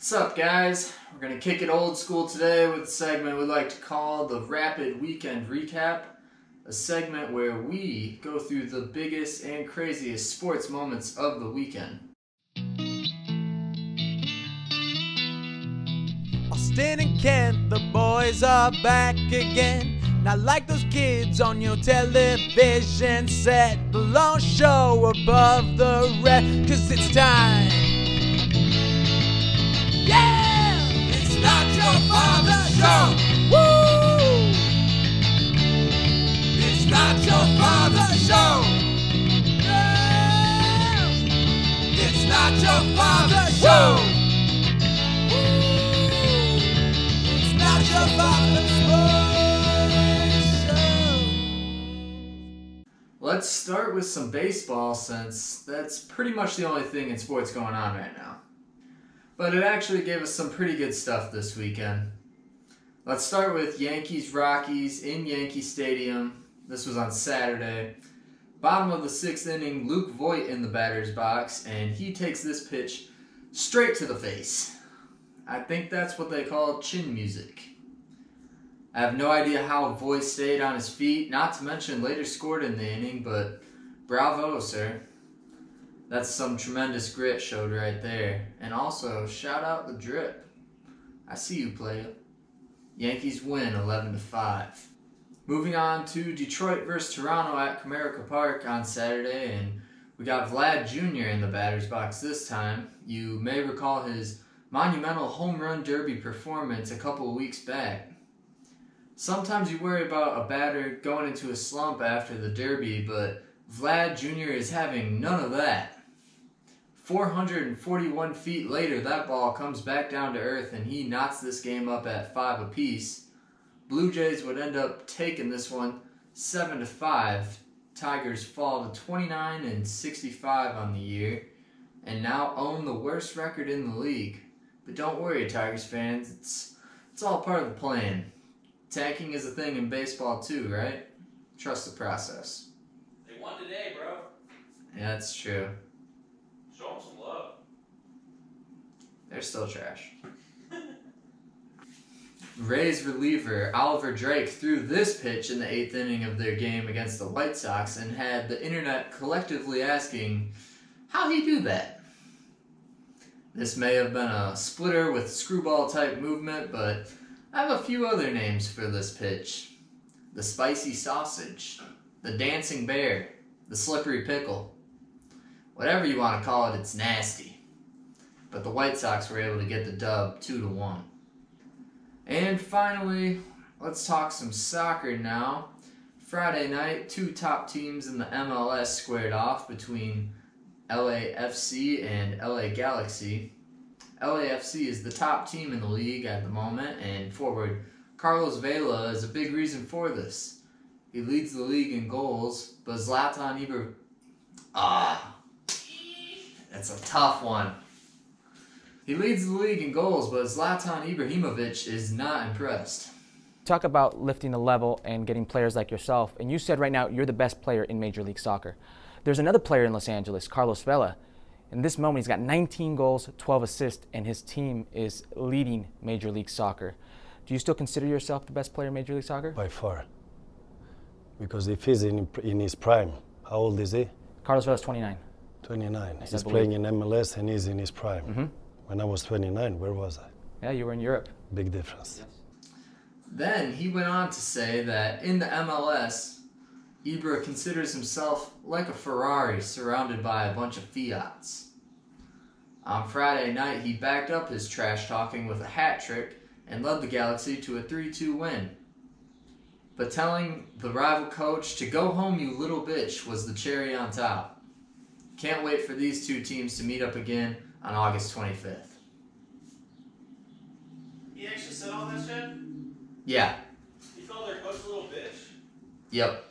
What's up, guys? We're going to kick it old school today with a segment we like to call the Rapid Weekend Recap, a segment where we go through the biggest and craziest sports moments of the weekend. Austin and Kent, the boys are back again. Not like those kids on your television set. The long show above the red, 'cause it's time. Yeah! It's not your father's show! Woo! It's not your father's show! No! It's not your father's show! It's not your father's show! Let's start with some baseball, since that's pretty much the only thing in sports going on right now. But it actually gave us some pretty good stuff this weekend. Let's start with Yankees Rockies in Yankee Stadium. This was on Saturday. Bottom of the sixth inning, Luke Voit in the batter's box, and he takes this pitch straight to the face. I think that's what they call chin music. I have no idea how Voit stayed on his feet, not to mention later scored in the inning, but bravo, sir. That's some tremendous grit showed right there. And also, shout out the drip. I see you, player. Yankees win 11-5. Moving on to Detroit versus Toronto at Comerica Park on Saturday, and we got Vlad Jr. in the batter's box this time. You may recall his monumental home run derby performance a couple of weeks back. Sometimes you worry about a batter going into a slump after the derby, but Vlad Jr. is having none of that. 441 feet later, that ball comes back down to earth and he knocks this game up at 5 apiece. Blue Jays would end up taking this one 7-5. Tigers fall to 29-65 on the year and now own the worst record in the league. But don't worry, Tigers fans, it's all part of the plan. Tanking is a thing in baseball too, right? Trust the process. They won today, bro. Yeah, that's true. Show them some love. They're still trash. Rays reliever Oliver Drake threw this pitch in the 8th inning of their game against the White Sox and had the internet collectively asking, how'd he do that? This may have been a splitter with screwball type movement, but I have a few other names for this pitch. The spicy sausage, the dancing bear, the slippery pickle. Whatever you want to call it, it's nasty. But the White Sox were able to get the dub 2-1. And finally, let's talk some soccer now. Friday night, two top teams in the MLS squared off between LAFC and LA Galaxy. LAFC is the top team in the league at the moment, and forward Carlos Vela is a big reason for this. He leads the league in goals, but Zlatan that's a tough one. He leads the league in goals, but Zlatan Ibrahimovic is not impressed. Talk about lifting the level and getting players like yourself, and you said right now you're the best player in Major League Soccer. There's another player in Los Angeles, Carlos Vela. In this moment, he's got 19 goals, 12 assists, and his team is leading Major League Soccer. Do you still consider yourself the best player in Major League Soccer? By far. Because if he's in his prime, how old is he? Carlos Vela's 29. 29. He's playing in MLS and he's in his prime. Mm-hmm. When I was 29, where was I? Yeah, you were in Europe. Big difference. Yes. Then he went on to say that in the MLS, Ibra considers himself like a Ferrari surrounded by a bunch of Fiats. On Friday night, he backed up his trash talking with a hat trick and led the Galaxy to a 3-2 win. But telling the rival coach to go home, you little bitch, was the cherry on top. Can't wait for these two teams to meet up again on August 25th. He actually said all that shit? Yeah. He called their coach a little bitch. Yep.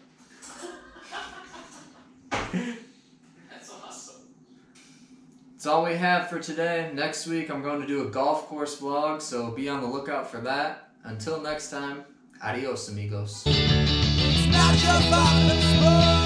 That's awesome. That's all we have for today. Next week, I'm going to do a golf course vlog, so be on the lookout for that. Until next time, adios, amigos. It's not your father's fault.